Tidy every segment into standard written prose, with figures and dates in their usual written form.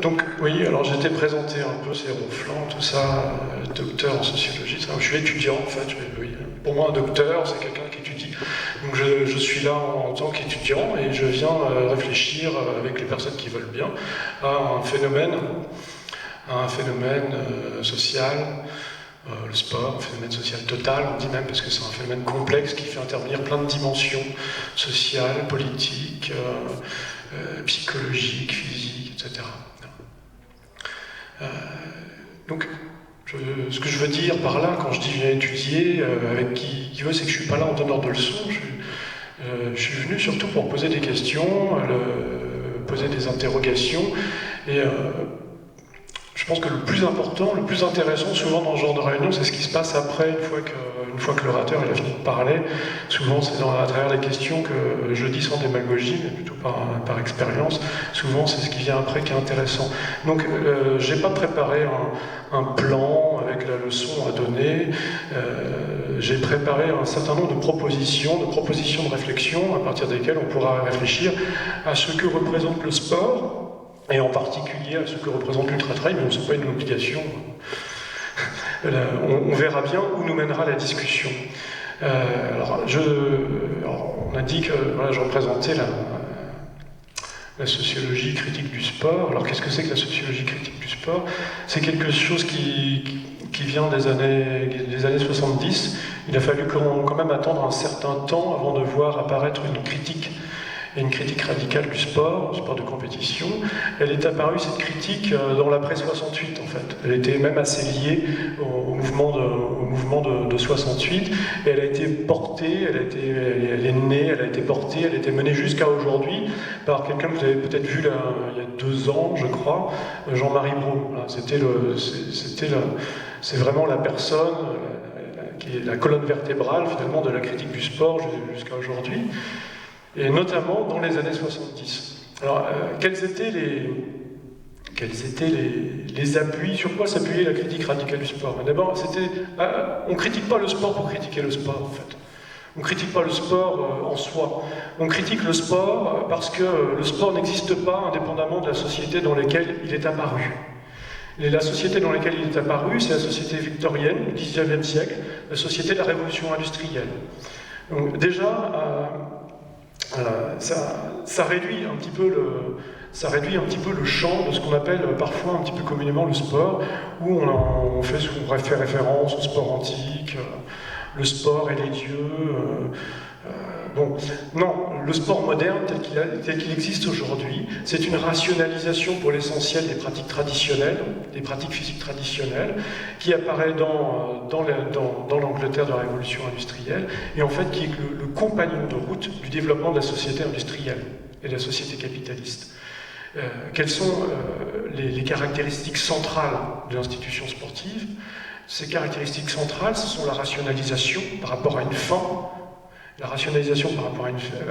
Donc, oui, alors j'étais présenté un peu, c'est ronflant, tout ça, docteur en sociologie, ça. Je suis étudiant en fait, oui. Pour moi un docteur, c'est quelqu'un qui étudie. Donc je suis là en tant qu'étudiant et je viens réfléchir avec les personnes qui veulent bien à un phénomène social, le sport, un phénomène social total, on dit même, parce que c'est un phénomène complexe qui fait intervenir plein de dimensions sociales, politiques, psychologiques, physiques, etc. Donc, ce que je veux dire par là, quand je dis viens étudier, avec qui veut, c'est que je ne suis pas là en donneur de leçons, je suis venu surtout pour poser des questions, poser des interrogations, et je pense que le plus important, le plus intéressant souvent dans ce genre de réunion, c'est ce qui se passe après, une fois que l'orateur a fini de parler. Souvent, c'est à travers les questions que je dis sans démagogie, mais plutôt par expérience. Souvent, c'est ce qui vient après qui est intéressant. Donc, je n'ai pas préparé un plan avec la leçon à donner. J'ai préparé un certain nombre de propositions de réflexion, à partir desquelles on pourra réfléchir à ce que représente le sport, et en particulier à ce que représente l'ultra-trail, mais ce n'est pas une obligation. On verra bien où nous mènera la discussion. Alors, on a dit que voilà, je représentais la sociologie critique du sport. Alors qu'est-ce que c'est que la sociologie critique du sport? C'est quelque chose qui vient des années 70. Il a fallu quand même attendre un certain temps avant de voir apparaître une critique radicale du sport de compétition. Elle est apparue, cette critique, dans l'après 68, en fait. Elle était même assez liée au mouvement de 68, et elle a été portée, elle est née, elle a été portée, elle a été menée jusqu'à aujourd'hui par quelqu'un que vous avez peut-être vu là, il y a 2 ans, je crois, Jean-Marie Brault. C'est vraiment la personne qui est la colonne vertébrale, finalement, de la critique du sport jusqu'à aujourd'hui, et notamment dans les années 70. Alors, quels étaient les appuis, sur quoi s'appuyait la critique radicale du sport? D'abord, on ne critique pas le sport pour critiquer le sport, en fait. On ne critique pas le sport en soi. On critique le sport parce que le sport n'existe pas indépendamment de la société dans laquelle il est apparu. Et la société dans laquelle il est apparu, c'est la société victorienne du XIXe siècle, la société de la révolution industrielle. Donc déjà, ça réduit un petit peu le champ de ce qu'on appelle parfois un petit peu communément le sport, où on fait référence au sport antique, le sport et les dieux. Non, le sport moderne tel qu'il existe aujourd'hui, c'est une rationalisation pour l'essentiel des pratiques traditionnelles, des pratiques physiques traditionnelles, qui apparaît dans l'Angleterre de la Révolution industrielle, et en fait qui est le compagnon de route du développement de la société industrielle et de la société capitaliste. Quelles sont les caractéristiques centrales de l'institution sportive? Ces caractéristiques centrales, ce sont la rationalisation par rapport à une fin. La rationalisation par rapport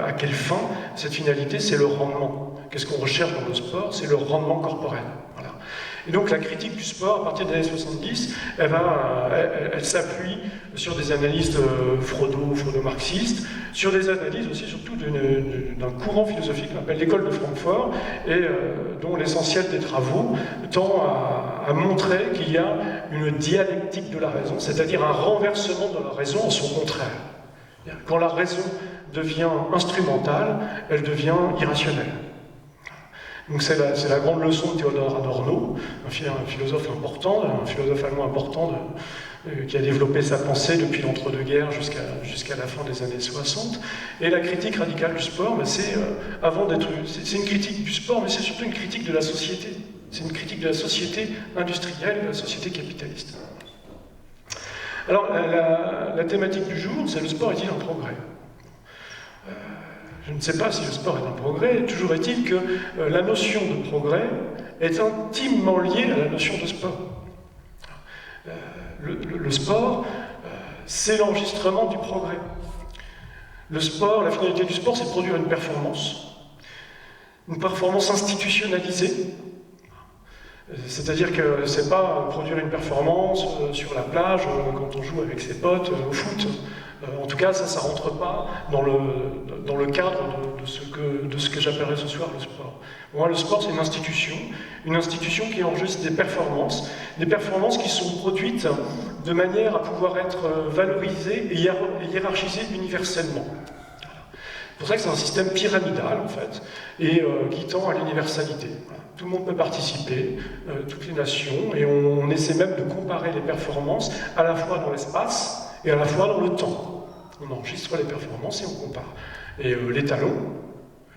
à quelle fin? Cette finalité, c'est le rendement. Qu'est-ce qu'on recherche dans le sport? C'est le rendement corporel. Voilà. Et donc la critique du sport, à partir des années 70, elle s'appuie sur des analyses freudo-marxistes, sur des analyses aussi surtout d'un courant philosophique qu'on appelle l'école de Francfort, et dont l'essentiel des travaux tend à montrer qu'il y a une dialectique de la raison, c'est-à-dire un renversement de la raison en son contraire. Quand la raison devient instrumentale, elle devient irrationnelle. Donc c'est la grande leçon de Theodor Adorno, un philosophe important, un philosophe allemand important qui a développé sa pensée depuis l'entre-deux-guerres jusqu'à la fin des années 60. Et la critique radicale du sport, c'est une critique du sport, mais c'est surtout une critique de la société. C'est une critique de la société industrielle, de la société capitaliste. Alors, la thématique du jour, c'est le sport est-il un progrès? Je ne sais pas si le sport est un progrès, toujours est-il que la notion de progrès est intimement liée à la notion de sport. Le sport, c'est l'enregistrement du progrès. Le sport, la finalité du sport, c'est de produire une performance institutionnalisée. C'est-à-dire que c'est pas produire une performance sur la plage quand on joue avec ses potes au foot. En tout cas, ça ne rentre pas dans le cadre de ce que j'appellerais ce soir le sport. Pour moi, le sport, c'est une institution qui enregistre des performances qui sont produites de manière à pouvoir être valorisées et hiérarchisées universellement. C'est pour ça que c'est un système pyramidal, en fait, et qui tend à l'universalité. Voilà. Tout le monde peut participer, toutes les nations, et on essaie même de comparer les performances à la fois dans l'espace et à la fois dans le temps. On enregistre les performances et on compare. Et l'étalon,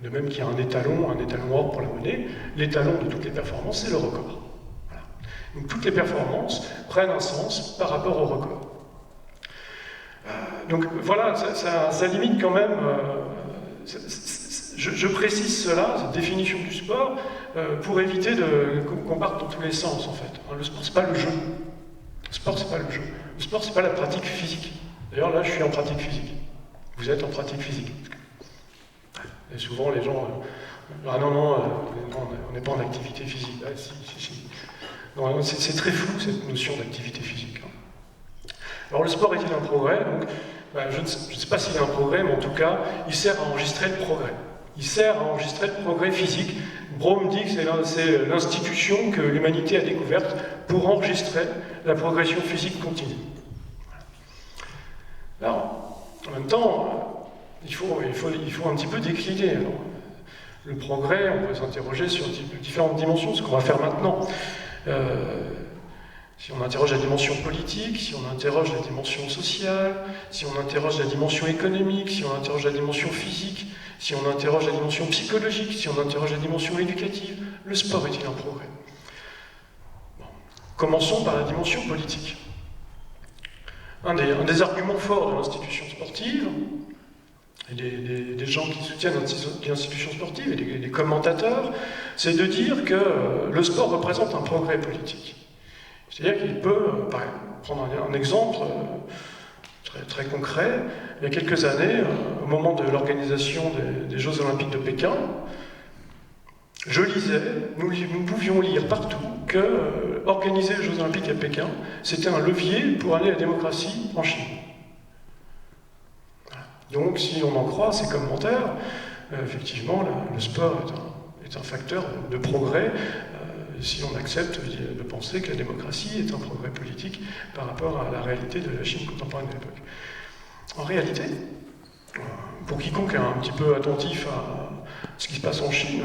de même qu'il y a un étalon or pour la monnaie, l'étalon de toutes les performances, c'est le record. Voilà. Donc toutes les performances prennent un sens par rapport au record. Donc voilà, ça limite quand même... Je précise cela, cette définition du sport, pour éviter qu'on parte dans tous les sens, en fait. Le sport, c'est pas le jeu. Le sport, c'est pas le jeu. Le sport, c'est pas la pratique physique. D'ailleurs, là, je suis en pratique physique. Vous êtes en pratique physique. Et souvent, les gens... ah non, on n'est pas en activité physique. Ah, si. C'est très flou, cette notion d'activité physique. Alors, le sport est-il un progrès? Donc, je ne sais pas s'il y a un progrès, mais en tout cas, il sert à enregistrer le progrès. Il sert à enregistrer le progrès physique. Brown dit que c'est l'institution que l'humanité a découverte pour enregistrer la progression physique continue. Alors, en même temps, il faut un petit peu décliner. Alors, le progrès, on peut s'interroger sur différentes dimensions, ce qu'on va faire maintenant. Si on interroge la dimension politique, si on interroge la dimension sociale, si on interroge la dimension économique, si on interroge la dimension physique, si on interroge la dimension psychologique, si on interroge la dimension éducative, le sport est-il un progrès? Bon. Commençons par la dimension politique. Un des arguments forts de l'institution sportive, et des gens qui soutiennent l'institution sportive, et des commentateurs, c'est de dire que le sport représente un progrès politique. C'est-à-dire qu'il peut, prendre un exemple très concret, il y a quelques années, au moment de l'organisation des Jeux Olympiques de Pékin, je lisais, nous pouvions lire partout que organiser les Jeux Olympiques à Pékin, c'était un levier pour amener la démocratie en Chine. Voilà. Donc, si on en croit ces commentaires, effectivement, le sport est un facteur de progrès, si on accepte de penser que la démocratie est un progrès politique par rapport à la réalité de la Chine contemporaine de l'époque. En réalité, pour quiconque est un petit peu attentif à ce qui se passe en Chine,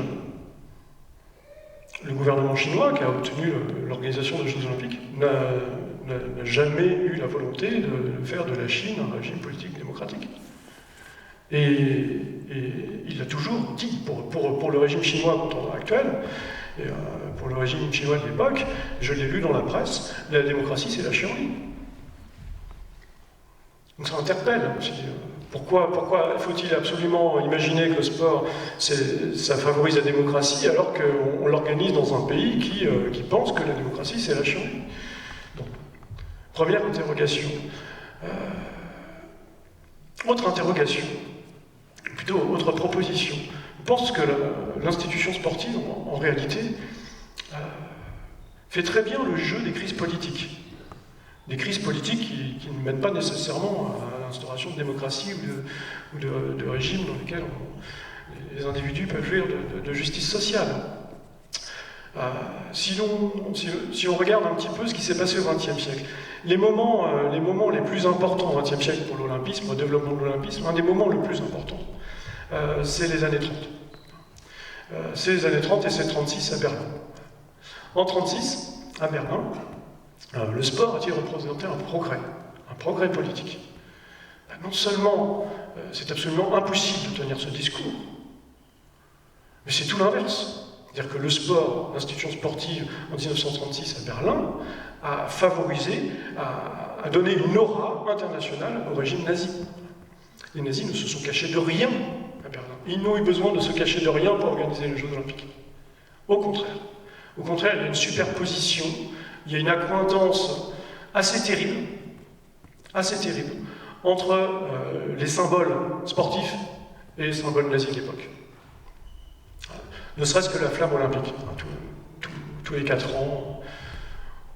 le gouvernement chinois qui a obtenu l'organisation des Jeux Olympiques n'a jamais eu la volonté de faire de la Chine un régime politique démocratique. Et il a toujours dit, pour le régime chinois contemporain actuel, et pour le régime chinois de l'époque, je l'ai lu dans la presse, la démocratie c'est la Chienlit. Donc ça interpelle. Pourquoi faut-il absolument imaginer que le sport, ça favorise la démocratie alors qu'on l'organise dans un pays qui pense que la démocratie c'est la Chienlit? Donc, première interrogation. Autre interrogation, plutôt autre proposition. Je pense que l'institution sportive, en réalité, fait très bien le jeu des crises politiques. Des crises politiques qui ne mènent pas nécessairement à l'instauration de démocratie ou de régimes dans lesquels les individus peuvent jouir de justice sociale. Si on regarde un petit peu ce qui s'est passé au XXe siècle, les moments les plus importants au XXe siècle pour l'olympisme, au développement de l'olympisme, un des moments les plus importants, c'est les années 30. C'est les années 30 et c'est 36 à Berlin. En 36, à Berlin, le sport a-t-il représenté un progrès politique? Non seulement c'est absolument impossible de tenir ce discours, mais c'est tout l'inverse. C'est-à-dire que le sport, l'institution sportive en 1936 à Berlin, a favorisé, a donné une aura internationale au régime nazi. Les nazis ne se sont cachés de rien à Berlin. Ils n'ont eu besoin de se cacher de rien pour organiser les Jeux Olympiques. Au contraire. Au contraire, il y a une superposition, il y a une accointance assez terrible entre les symboles sportifs et les symboles nazis de l'époque. Ne serait-ce que la flamme olympique. Tous les 4 ans,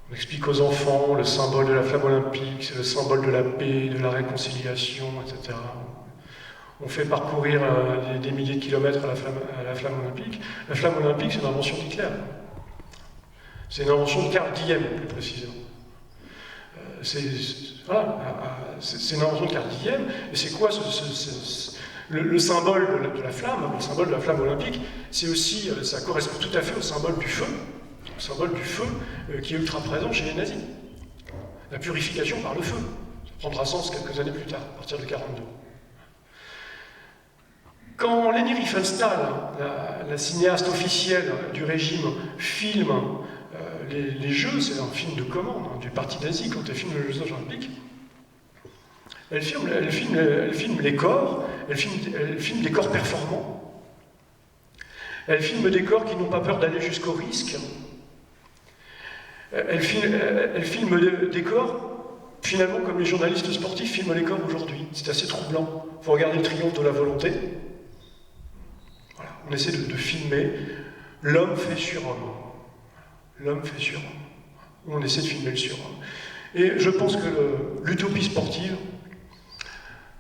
On explique aux enfants le symbole de la flamme olympique, c'est le symbole de la paix, de la réconciliation, etc. On fait parcourir des milliers de kilomètres à la flamme olympique. La flamme olympique, c'est une invention d'Hitler. C'est une invention de Karl Diem, plus précisément. C'est une invention de Karl Diem. Et c'est quoi le symbole de la flamme? Le symbole de la flamme olympique, c'est aussi, ça correspond tout à fait au symbole du feu. Le symbole du feu qui est ultra présent chez les nazis. La purification par le feu. Ça prendra sens quelques années plus tard, à partir de 1942. Quand Leni Riefenstahl, la cinéaste officielle du régime, filme les Jeux, c'est un film de commande du parti nazi quand elle filme les Jeux olympiques, elle filme les corps, elle filme des corps performants, elle filme des corps qui n'ont pas peur d'aller jusqu'au risque, elle filme des corps, finalement, comme les journalistes sportifs filment les corps aujourd'hui. C'est assez troublant. Il faut regarder le triomphe de la volonté. Voilà. On essaie de filmer l'homme fait surhomme. L'homme fait surhomme. On essaie de filmer le surhomme. Et je pense que l'utopie sportive,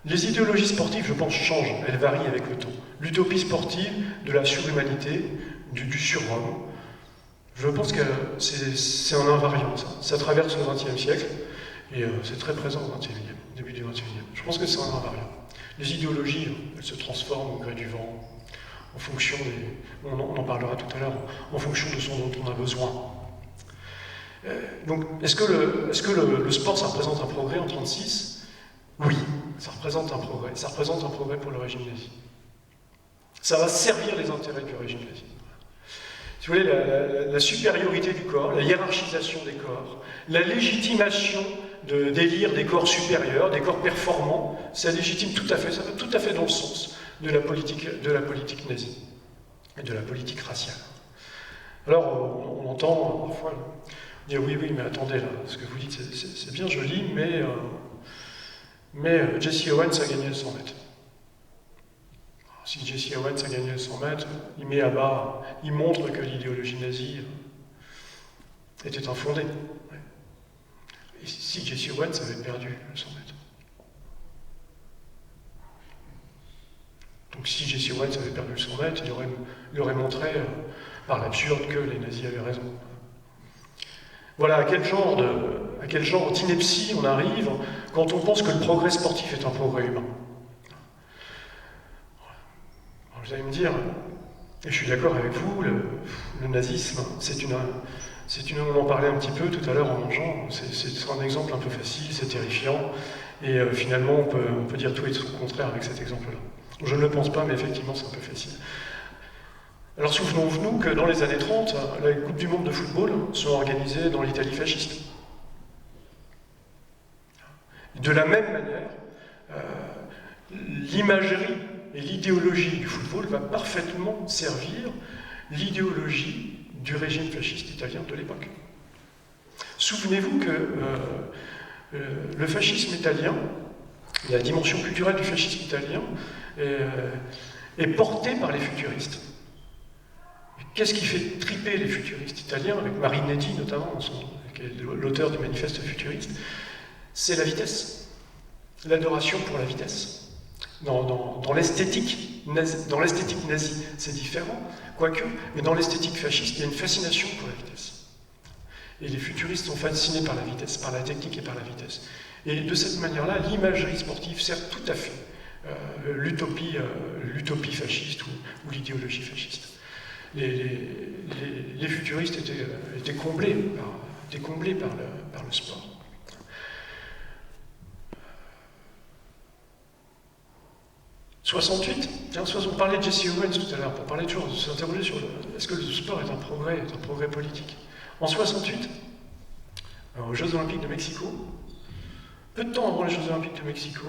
les idéologies sportives, je pense, changent. Elles varient avec le temps. L'utopie sportive de la surhumanité, du surhomme, je pense que c'est un invariant, ça. Ça traverse le XXe siècle, et c'est très présent au début du XXIe. Je pense que c'est un invariant. Les idéologies, elles se transforment au gré du vent, en fonction des... On en parlera tout à l'heure, en fonction de ce dont on a besoin. Donc, est-ce que le sport, ça représente un progrès en 1936? Oui, ça représente un progrès. Ça représente un progrès pour le régime nazi. Ça va servir les intérêts du régime nazi. Si vous voulez, la supériorité du corps, la hiérarchisation des corps, la légitimation d'élire des corps supérieurs, des corps performants, ça légitime tout à fait, ça va tout à fait dans le sens de la politique nazie et de la politique raciale. Alors, on entend parfois dire oui, mais attendez, là, ce que vous dites, c'est bien joli, mais Jesse Owens a gagné le 100 mètres. Si Jesse Owens a gagné le 100 mètres, il met à bas, il montre que l'idéologie nazie était infondée. Et si Jesse Owens avait perdu le 100 mètres. Donc si Jesse Owens avait perdu le 100 mètres, il aurait montré par l'absurde que les nazis avaient raison. Voilà à quel genre d'ineptie on arrive quand on pense que le progrès sportif est un progrès humain. Alors vous allez me dire, et je suis d'accord avec vous, le nazisme, on en parlait un petit peu tout à l'heure en mangeant, c'est un exemple un peu facile, c'est terrifiant, et finalement on peut dire tout et son contraire avec cet exemple-là. Je ne le pense pas, mais effectivement c'est un peu facile. Alors souvenons-nous que dans les années 30, la Coupe du Monde de football sont organisées dans l'Italie fasciste. De la même manière, l'imagerie et l'idéologie du football va parfaitement servir l'idéologie du régime fasciste italien de l'époque. Souvenez-vous que le fascisme italien, la dimension culturelle du fascisme italien, est portée par les futuristes. Qu'est-ce qui fait triper les futuristes italiens, avec Marinetti notamment, qui est l'auteur du manifeste futuriste? C'est la vitesse, l'adoration pour la vitesse. Dans l'esthétique nazie, c'est différent, quoique, mais dans l'esthétique fasciste, il y a une fascination pour la vitesse. Et les futuristes sont fascinés par la vitesse, par la technique et par la vitesse. Et de cette manière-là, l'imagerie sportive sert tout à fait l'utopie fasciste ou l'idéologie fasciste. Les futuristes étaient comblés par le sport. Tiens, on parlait de Jesse Owens tout à l'heure, pour parler toujours, s'interroger sur est-ce que le sport est un progrès politique. En 68, aux Jeux Olympiques de Mexico, peu de temps avant les Jeux Olympiques de Mexico,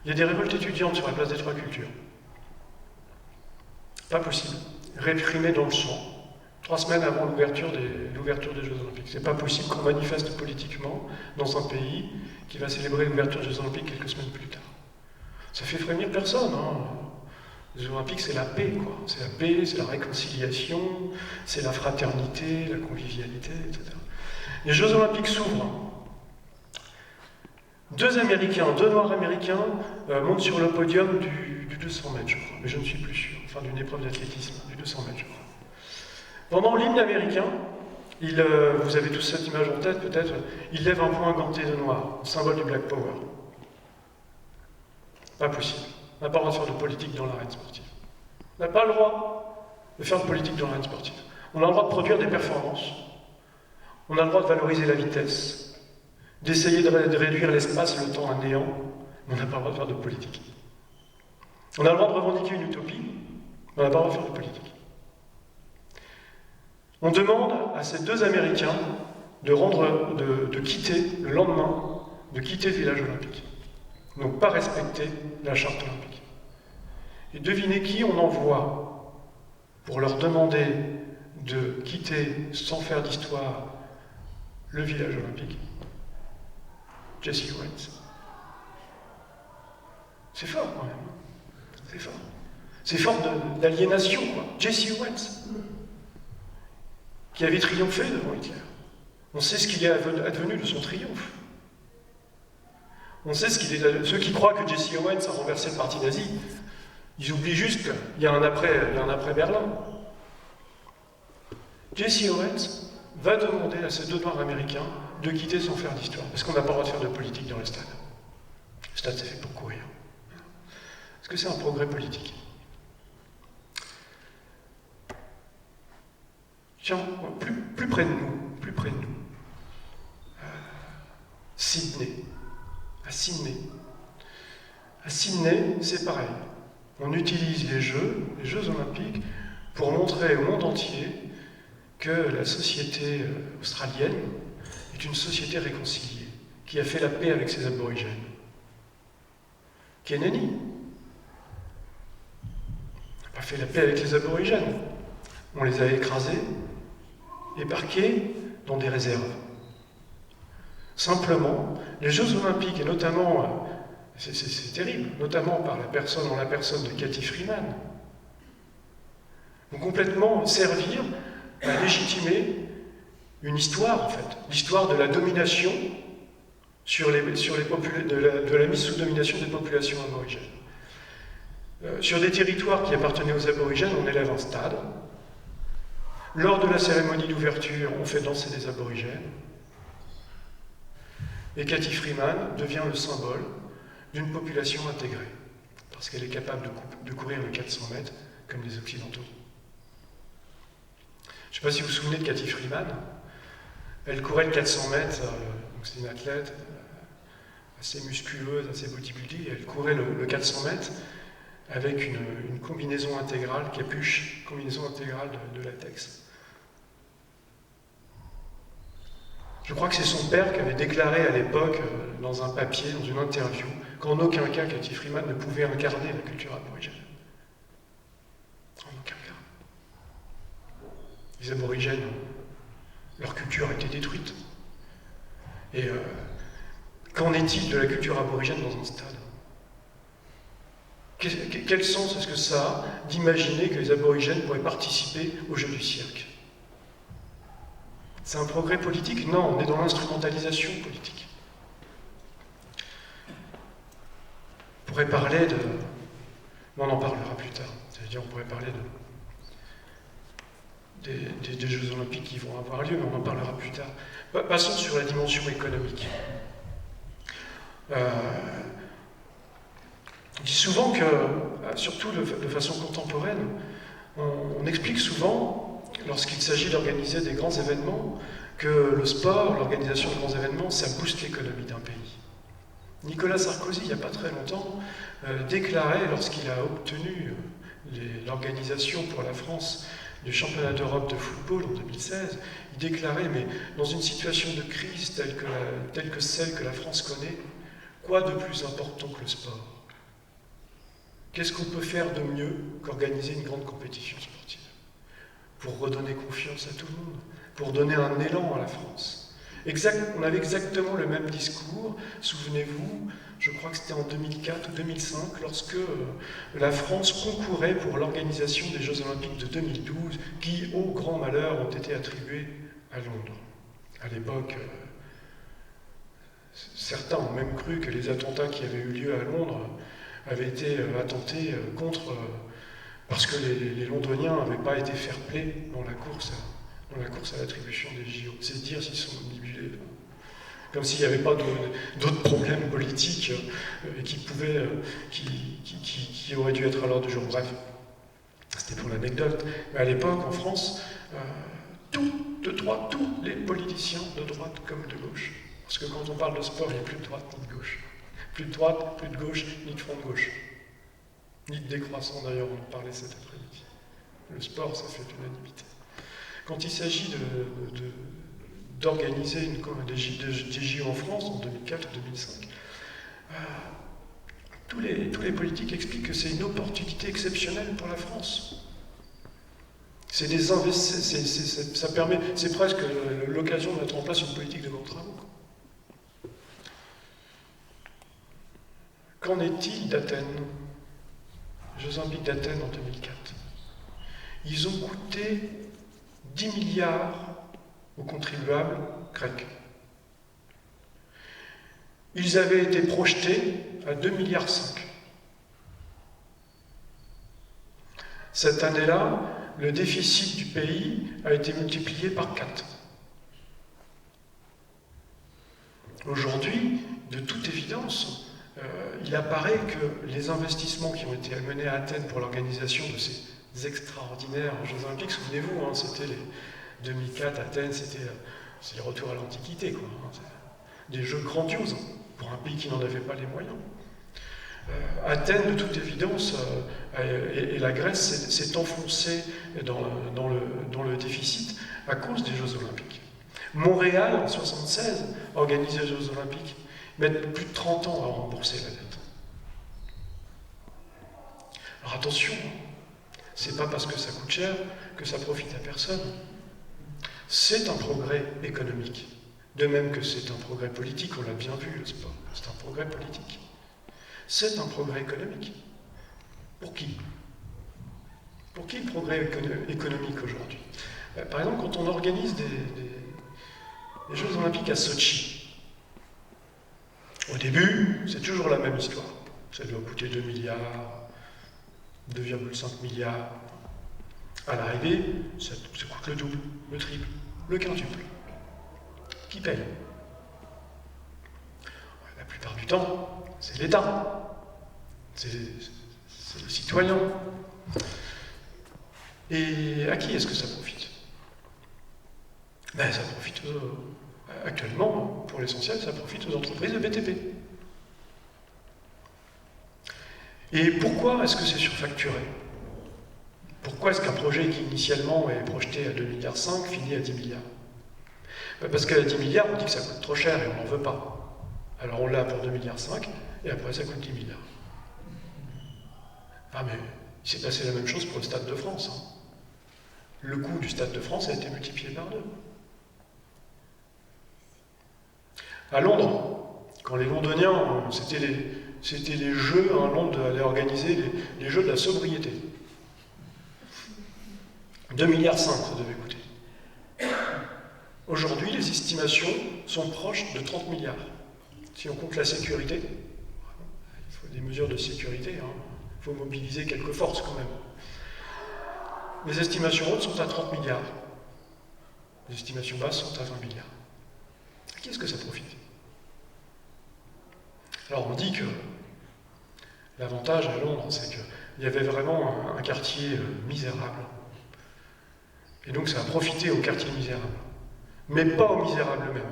il y a des révoltes étudiantes sur la place des Trois Cultures. Pas possible. Réprimé dans le sang, 3 semaines avant l'ouverture des Jeux Olympiques. C'est pas possible qu'on manifeste politiquement dans un pays qui va célébrer l'ouverture des Jeux Olympiques quelques semaines plus tard. Ça fait frémir personne, hein. Les Jeux Olympiques, c'est la paix, quoi. C'est la paix, c'est la réconciliation, c'est la fraternité, la convivialité, etc. Les Jeux Olympiques s'ouvrent. Deux Noirs américains montent sur le podium du 200 mètres, je crois, mais je ne suis plus sûr, enfin d'une épreuve d'athlétisme, du 200 mètres, je crois. Pendant l'hymne américain, vous avez tous cette image en tête peut-être, il lève un poing ganté de noir, symbole du Black Power. Pas possible. On n'a pas le droit de faire de politique dans l'arène sportive. On n'a pas le droit de faire de politique dans l'arène sportive. On a le droit de produire des performances. On a le droit de valoriser la vitesse, d'essayer de réduire l'espace, le temps à néant, mais on n'a pas le droit de faire de politique. On a le droit de revendiquer une utopie, mais on n'a pas le droit de faire de politique. On demande à ces deux Américains de quitter le lendemain, de quitter le village olympique. Donc pas respecter la charte olympique. Et devinez qui on envoie pour leur demander de quitter, sans faire d'histoire, le village olympique? Jesse Owens. C'est fort quand même. C'est fort. C'est fort d'aliénation, quoi. Jesse Owens, qui avait triomphé devant Hitler. On sait ce qu'il est advenu de son triomphe. On sait ce qu'il est. Ceux qui croient que Jesse Owens a renversé le parti nazi, ils oublient juste qu'il y a un après Berlin. Jesse Owens va demander à ces deux Noirs américains de quitter sans faire d'histoire, parce qu'on n'a pas le droit de faire de politique dans le stade. Le stade, c'est fait pour courir. Est-ce que c'est un progrès politique? Tiens, plus près de nous, Sydney. À Sydney, c'est pareil. On utilise les Jeux Olympiques, pour montrer au monde entier que la société australienne est une société réconciliée, qui a fait la paix avec ses aborigènes. Kennedy n'a pas fait la paix avec les aborigènes. On les a écrasés et parqués dans des réserves. Simplement, les Jeux Olympiques, et notamment, c'est terrible, notamment en la personne de Cathy Freeman, vont complètement servir à légitimer une histoire, en fait, l'histoire de la domination de la mise sous domination des populations aborigènes. Sur des territoires qui appartenaient aux aborigènes, on élève un stade. Lors de la cérémonie d'ouverture, on fait danser des aborigènes. Et Cathy Freeman devient le symbole d'une population intégrée, parce qu'elle est capable de courir le 400 mètres comme les Occidentaux. Je ne sais pas si vous vous souvenez de Cathy Freeman. Elle courait le 400 mètres, donc c'est une athlète assez musculeuse, assez bodybuildée, elle courait le 400 mètres avec une combinaison intégrale, capuche, combinaison intégrale de latex. Je crois que c'est son père qui avait déclaré à l'époque, dans un papier, dans une interview, qu'en aucun cas Cathy Freeman ne pouvait incarner la culture aborigène. En aucun cas. Les aborigènes, leur culture a été détruite. Et qu'en est-il de la culture aborigène dans un stade? Quel sens est-ce que ça a d'imaginer que les aborigènes pourraient participer aux Jeux du cirque? C'est un progrès politique? Non, on est dans l'instrumentalisation politique. On pourrait parler de... On en parlera plus tard. C'est-à-dire, on pourrait parler des Jeux Olympiques qui vont avoir lieu, mais on en parlera plus tard. Passons sur la dimension économique. On dit souvent que, surtout de façon contemporaine, on explique souvent, lorsqu'il s'agit d'organiser des grands événements, que le sport, l'organisation de grands événements, ça booste l'économie d'un pays. Nicolas Sarkozy, il n'y a pas très longtemps, déclarait, lorsqu'il a obtenu l'organisation pour la France du championnat d'Europe de football en 2016, il déclarait, mais dans une situation de crise telle que celle que la France connaît, quoi de plus important que le sport? Qu'est-ce qu'on peut faire de mieux qu'organiser une grande compétition sportive? Pour redonner confiance à tout le monde, pour donner un élan à la France. On avait exactement le même discours, souvenez-vous, je crois que c'était en 2004 ou 2005, lorsque la France concourait pour l'organisation des Jeux Olympiques de 2012, qui, au grand malheur, ont été attribués à Londres. À l'époque, certains ont même cru que les attentats qui avaient eu lieu à Londres avaient été attentés contre... parce que les Londoniens n'avaient pas été fair-play dans la course à l'attribution des JO. C'est dire s'ils sont manipulés. Comme s'il n'y avait pas d'autres problèmes politiques qui auraient dû être à l'ordre du jour. Bref, c'était pour l'anecdote. Mais à l'époque, en France, tous les politiciens de droite comme de gauche. Parce que quand on parle de sport, il n'y a plus de droite ni de gauche. Plus de droite, plus de gauche, ni de front de gauche. Ni de décroissant d'ailleurs, on en parlait cet après-midi. Le sport, ça fait l'unanimité. Quand il s'agit d'organiser des JO en France en 2004 ou 2005, tous les politiques expliquent que c'est une opportunité exceptionnelle pour la France. C'est presque l'occasion de mettre en place une politique de grands travaux. Qu'en est-il d'Athènes? Les Jeux Olympiques d'Athènes en 2004. Ils ont coûté 10 milliards aux contribuables grecs. Ils avaient été projetés à 2,5 milliards. Cette année-là, le déficit du pays a été multiplié par 4. Aujourd'hui, de toute évidence, il apparaît que les investissements qui ont été menés à Athènes pour l'organisation de ces extraordinaires Jeux Olympiques, souvenez-vous, hein, c'était les 2004, Athènes, c'est le retour à l'Antiquité, quoi. Hein, des jeux grandioses pour un pays qui n'en avait pas les moyens. Athènes, de toute évidence, et la Grèce s'est enfoncée dans le déficit à cause des Jeux Olympiques. Montréal, en 1976, organisait les Jeux Olympiques, mais plus de 30 ans à rembourser la dette. Alors attention, c'est pas parce que ça coûte cher que ça profite à personne. C'est un progrès économique, de même que c'est un progrès politique, on l'a bien vu, le sport, c'est un progrès politique. C'est un progrès économique. Pour qui? Pour qui le progrès économique aujourd'hui? Par exemple, quand on organise des Jeux Olympiques à Sochi, au début, c'est toujours la même histoire. Ça doit coûter 2 milliards, 2,5 milliards. À l'arrivée, ça coûte le double, le triple, le quintuple. Qui paye? La plupart du temps, c'est l'État. C'est le citoyen. Et à qui est-ce que ça profite? Ben, ça profite actuellement, pour l'essentiel, ça profite aux entreprises de BTP. Et pourquoi est-ce que c'est surfacturé? Pourquoi est-ce qu'un projet qui initialement est projeté à 2,5 milliards finit à 10 milliards? Ben parce qu'à 10 milliards, on dit que ça coûte trop cher et on n'en veut pas. Alors on l'a pour 2,5 milliards et après ça coûte 10 milliards. Ah mais il s'est passé la même chose pour le Stade de France. Hein. Le coût du Stade de France a été multiplié par 2. À Londres, quand les Londoniens, c'était les Jeux, hein, Londres allait organiser les Jeux de la sobriété. 2,5 milliards ça devait coûter. Aujourd'hui, les estimations sont proches de 30 milliards. Si on compte la sécurité, il faut des mesures de sécurité, hein. Il faut mobiliser quelques forces quand même. Les estimations hautes sont à 30 milliards. Les estimations basses sont à 20 milliards. À qui est-ce que ça profite? Alors on dit que l'avantage à Londres, c'est qu'il y avait vraiment un quartier misérable. Et donc ça a profité au quartier misérable. Mais pas aux misérables eux-mêmes.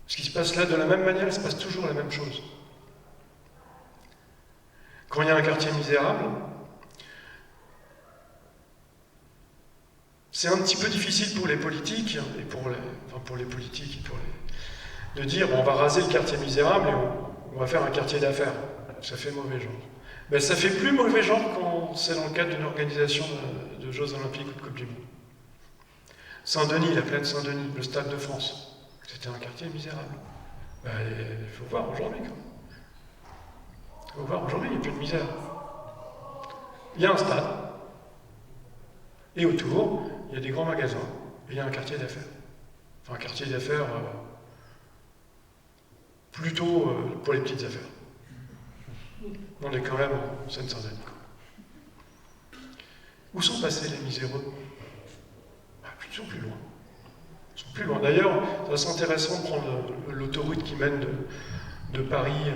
Ce qui se passe là, de la même manière, il se passe toujours la même chose. Quand il y a un quartier misérable, c'est un petit peu difficile pour les politiques, et de dire bon, on va raser le quartier misérable et on va faire un quartier d'affaires. Ça fait mauvais genre. Mais ça fait plus mauvais genre quand c'est dans le cadre d'une organisation de Jeux Olympiques ou de Coupe du Monde. Saint-Denis, la plaine Saint-Denis, le Stade de France, c'était un quartier misérable. Ben, il faut voir aujourd'hui. Il faut voir aujourd'hui, il n'y a plus de misère. Il y a un stade, et autour, il y a des grands magasins, et il y a un quartier d'affaires. Enfin, un quartier d'affaires plutôt pour les petites affaires. On est quand même en Seine-Saint-Denis. Où sont passés les miséreux? Ils sont plus loin. Ils sont plus loin. D'ailleurs, c'est intéressant de prendre l'autoroute qui mène de Paris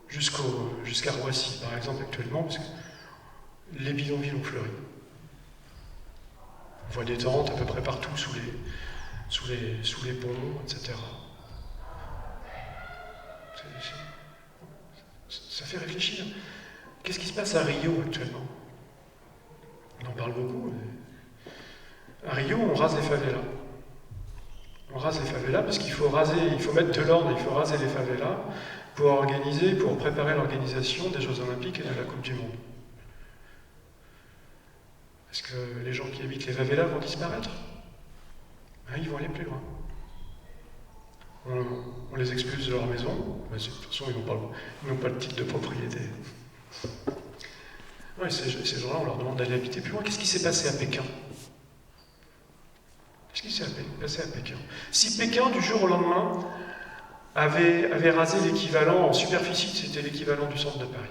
jusqu'à Roissy, par exemple, actuellement, parce que les bidonvilles ont fleuri. On voit des tentes à peu près partout sous les ponts, etc. Ça fait réfléchir. Qu'est-ce qui se passe à Rio actuellement? On en parle beaucoup. Mais... à Rio, on rase les favelas. On rase les favelas parce qu'il faut mettre de l'ordre, il faut raser les favelas pour préparer l'organisation des Jeux Olympiques et de la Coupe du Monde. Est-ce que les gens qui habitent les favelas vont disparaître? Ils vont aller plus loin. On les expulse de leur maison, mais de toute façon, ils n'ont pas le titre de propriété. Ouais, ces gens-là, on leur demande d'aller habiter plus loin. Qu'est-ce qui s'est passé à Pékin? Qu'est-ce qui s'est passé à Pékin? Si Pékin, du jour au lendemain, avait rasé l'équivalent en superficie, c'était l'équivalent du centre de Paris.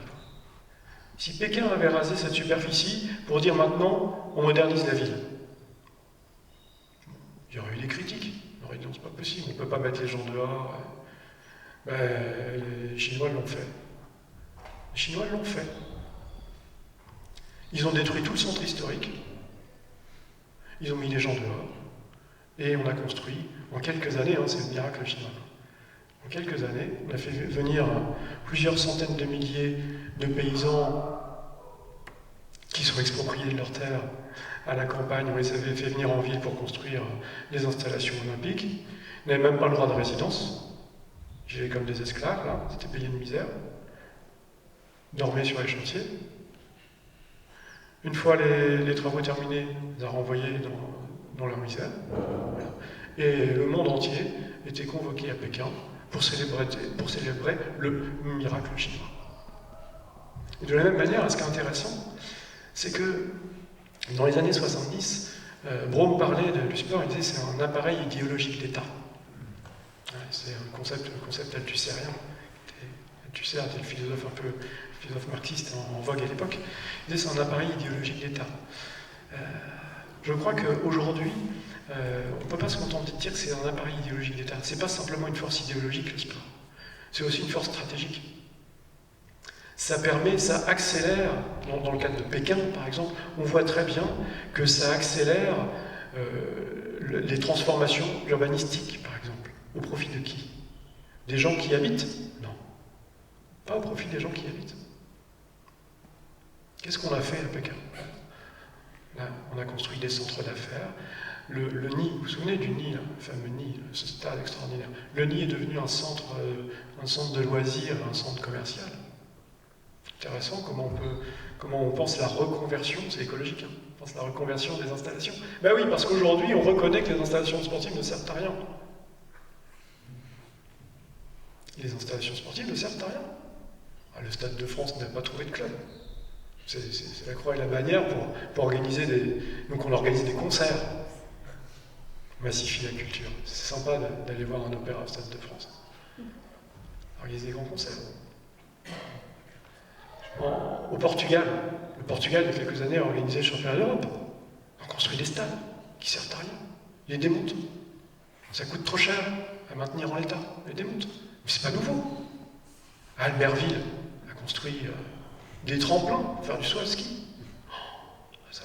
Si Pékin avait rasé cette superficie pour dire maintenant, on modernise la ville, il y aurait eu des critiques. On aurait dit non, c'est pas possible, on ne peut pas mettre les gens dehors. Les Chinois l'ont fait. Les Chinois l'ont fait. Ils ont détruit tout le centre historique. Ils ont mis les gens dehors. Et on a construit, en quelques années, c'est le miracle chinois. En quelques années, on a fait venir plusieurs centaines de milliers de paysans qui sont expropriés de leurs terres à la campagne. On les avait fait venir en ville pour construire des installations olympiques. Ils n'avaient même pas le droit de résidence. Ils vivaient comme des esclaves, là. C'était payé de misère. Ils dormaient sur les chantiers. Une fois les travaux terminés, on les a renvoyés dans leur misère. Et le monde entier était convoqué à Pékin pour célébrer le miracle chinois. Et de la même manière, ce qui est intéressant, c'est que dans les années 70, Braun parlait du sport, il disait c'est un appareil idéologique d'État. C'est un concept althusserien. Althusser était le philosophe marxiste en vogue à l'époque. Il disait c'est un appareil idéologique d'État. Je crois qu'aujourd'hui, on ne peut pas se contenter de dire que c'est un appareil idéologique d'État. Ce n'est pas simplement une force idéologique, le sport. C'est aussi une force stratégique. Ça accélère, dans le cadre de Pékin par exemple, on voit très bien que ça accélère les transformations urbanistiques par exemple. Au profit de qui? Des gens qui habitent? Non. Pas au profit des gens qui habitent. Qu'est-ce qu'on a fait à Pékin? Là, on a construit des centres d'affaires. Le Nid, vous vous souvenez du Nid, le fameux Nid, ce stade extraordinaire. Le Nid est devenu un centre de loisirs, un centre commercial. Intéressant comment on pense la reconversion, c'est écologique, hein, on pense la reconversion des installations. Ben oui, parce qu'aujourd'hui, on reconnaît que les installations sportives ne servent à rien. Les installations sportives ne servent à rien. Le Stade de France n'a pas trouvé de club. C'est la croix et la bannière pour organiser Donc on organise des concerts. On massifie la culture. C'est sympa d'aller voir un opéra au Stade de France. Organiser des grands concerts. Au Portugal, le Portugal, il y a quelques années, a organisé le championnat d'Europe. On construit des stades qui servent à rien. Ils les démontent. Ça coûte trop cher à maintenir en l'état. Ils les démontent. Mais c'est pas nouveau. Albertville a construit des tremplins pour faire du saut à ski. Ça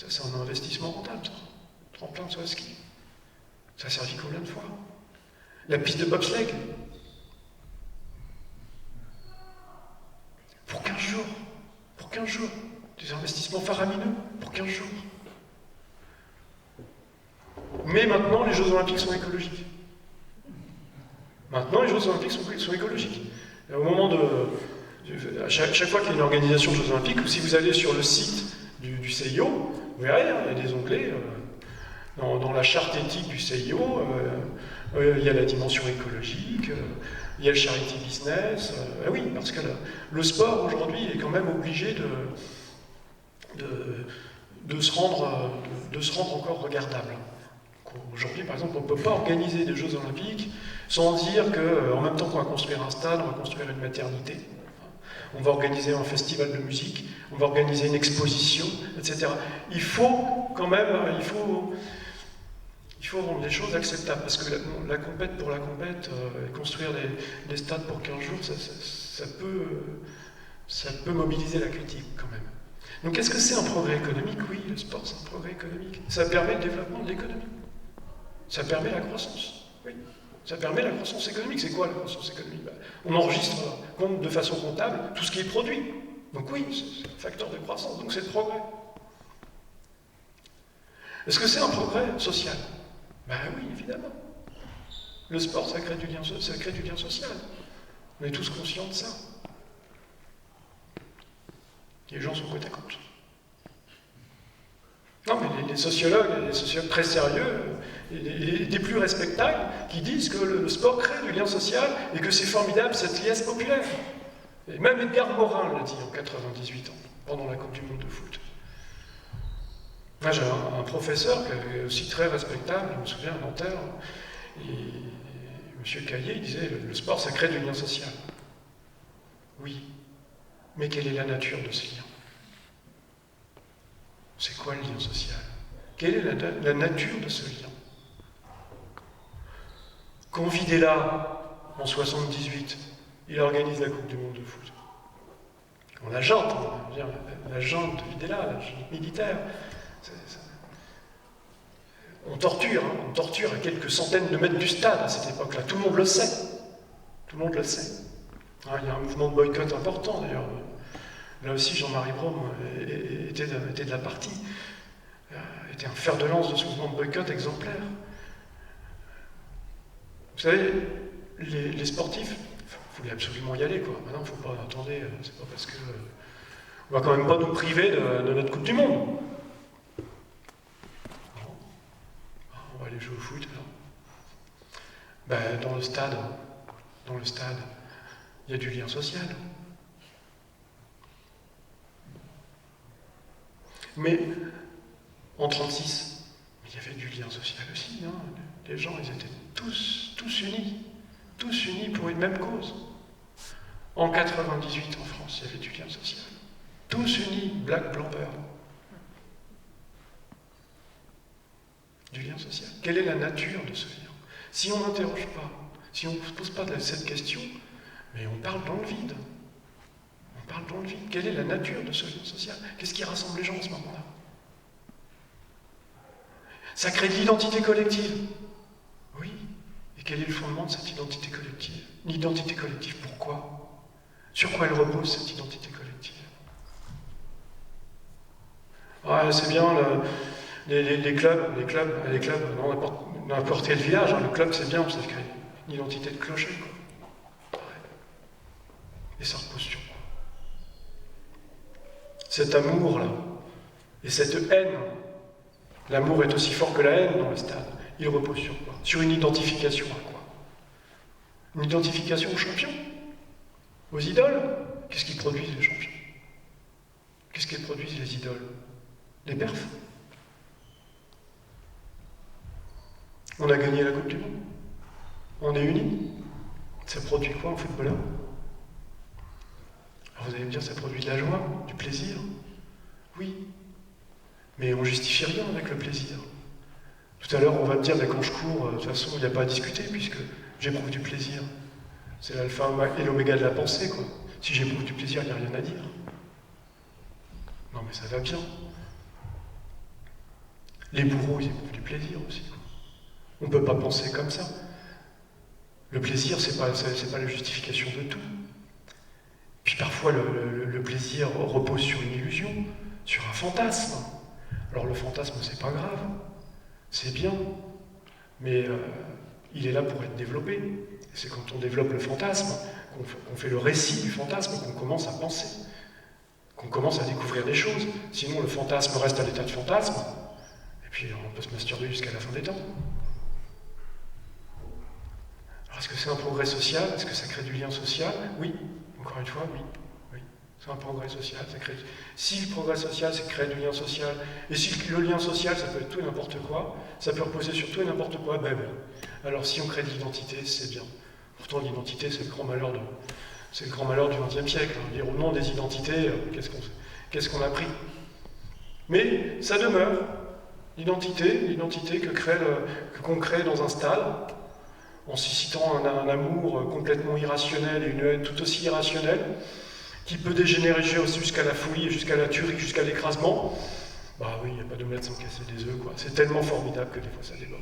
c'est un investissement rentable, ça. Tremplin de saut à ski. Ça a servi combien de fois? La piste de bobsleigh. Pour 15 jours. Pour 15 jours. Des investissements faramineux. Pour 15 jours. Mais maintenant, les Jeux Olympiques sont écologiques. Maintenant, les Jeux Olympiques sont écologiques. Et au moment à chaque fois qu'il y a une organisation de Jeux Olympiques, ou si vous allez sur le site du CIO, vous verrez, il y a des onglets. Dans la charte éthique du CIO, il y a la dimension écologique, il y a le charity business. Oui, parce que le sport aujourd'hui est quand même obligé de se rendre encore regardable. Aujourd'hui, par exemple, on ne peut pas organiser des Jeux Olympiques sans dire qu'en même temps qu'on va construire un stade, on va construire une maternité. On va organiser un festival de musique, on va organiser une exposition, etc. Il faut quand même, il faut rendre les choses acceptables, parce que la compète pour la compète, construire des stades pour 15 jours, ça peut mobiliser la critique quand même. Donc est-ce que c'est un progrès économique? Oui, le sport c'est un progrès économique. Ça permet le développement de l'économie. Ça permet la croissance. Oui. Ça permet la croissance économique. C'est quoi la croissance économique? On enregistre de façon comptable tout ce qui est produit. Donc oui, c'est un facteur de croissance, donc c'est le progrès. Est-ce que c'est un progrès social? Ben oui, évidemment. Le sport, ça crée du lien social. On est tous conscients de ça. Les gens sont côte à côte. Non, mais les sociologues très sérieux, et des plus respectables, qui disent que le sport crée du lien social et que c'est formidable cette liesse populaire. Et même Edgar Morin l'a dit en 98 ans, pendant la Coupe du Monde de foot. Moi, j'ai un professeur qui est aussi très respectable, je me souviens, à Nanterre, et M. Caillé, il disait le sport, ça crée du lien social. Oui, mais quelle est la nature de ce lien? C'est quoi le lien social? Quelle est la nature de ce lien? Quand Videla, en 78, il organise la Coupe du Monde de foot. On la jante, la jante de Videla, la jante militaire. On torture à quelques centaines de mètres du stade à cette époque-là. Tout le monde le sait. Tout le monde le sait. Il y a un mouvement de boycott important d'ailleurs. Là aussi, Jean-Marie Brome était de la partie, était un fer de lance de ce mouvement de boycott exemplaire. Vous savez, les sportifs, il fallait absolument y aller, quoi. Maintenant, il ne faut pas, attendez, c'est pas parce que... on va quand même pas nous priver de notre Coupe du Monde. On va aller jouer au foot, alors. Ben, dans le stade, il y a du lien social. Mais en 1936, il y avait du lien social aussi. Hein. Les gens, ils étaient tous unis pour une même cause. En 1998, en France, il y avait du lien social. Tous unis, black, blanc, vert. Du lien social. Quelle est la nature de ce lien? Si on n'interroge pas, si on ne se pose pas cette question, mais on parle dans le vide. On parle dans le vide. Quelle est la nature de ce lien social? Qu'est-ce qui rassemble les gens à ce moment-là? Ça crée de l'identité collective. Oui. Et quel est le fondement de cette identité collective? L'identité collective, pourquoi? Sur quoi elle repose, cette identité collective? Ouais, c'est bien, les clubs, non, n'importe quel village, hein, le club c'est bien, ça crée une identité de clocher, quoi. Et ça repose sur quoi? Cet amour-là, et cette haine, l'amour est aussi fort que la haine dans le stade, il repose sur quoi? Sur une identification à quoi? Une identification aux champions? Aux idoles? Qu'est-ce qui produisent les champions? Qu'est-ce qui produisent les idoles? Les perfs? On a gagné la Coupe du Monde. On est unis. Ça produit quoi en footballeur? Alors vous allez me dire, ça produit de la joie, du plaisir. Oui. Mais on ne justifie rien avec le plaisir. Tout à l'heure, on va me dire, mais quand je cours, de toute façon, il n'y a pas à discuter, puisque j'éprouve du plaisir. C'est l'alpha et l'oméga de la pensée, quoi. Si j'éprouve du plaisir, il n'y a rien à dire. Non, mais ça va bien. Les bourreaux, ils éprouvent du plaisir aussi, quoi. On ne peut pas penser comme ça. Le plaisir, c'est pas la justification de tout. Puis parfois, le plaisir repose sur une illusion, sur un fantasme. Alors le fantasme, c'est pas grave, c'est bien, mais il est là pour être développé. Et c'est quand on développe le fantasme, qu'on fait le récit du fantasme, qu'on commence à penser, qu'on commence à découvrir des choses. Sinon, le fantasme reste à l'état de fantasme, et puis on peut se masturber jusqu'à la fin des temps. Alors est-ce que c'est un progrès social? Est-ce que ça crée du lien social? Oui. Encore une fois, oui. C'est un progrès social. Si le progrès social, c'est créer du lien social, et si le lien social, ça peut être tout et n'importe quoi, ça peut reposer sur tout et n'importe quoi, ben oui. Alors si on crée de l'identité, c'est bien. Pourtant, l'identité, c'est le grand malheur du XXe siècle. Hein. Dire au nom des identités, qu'est-ce qu'on a pris? Mais ça demeure. L'identité qu'on crée dans un stade, en suscitant un amour complètement irrationnel et une haine tout aussi irrationnelle, qui peut dégénérer jusqu'à la folie, jusqu'à la tuerie, jusqu'à l'écrasement. Bah oui, il n'y a pas de d'omelette sans casser des œufs, quoi. C'est tellement formidable que des fois ça déborde.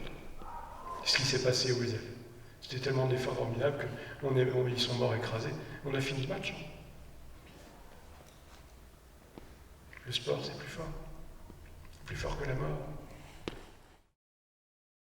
Ce qui s'est passé aux élèves. C'était tellement des fois formidable qu'ils sont morts écrasés. On a fini le match. Le sport, c'est plus fort. C'est plus fort que la mort.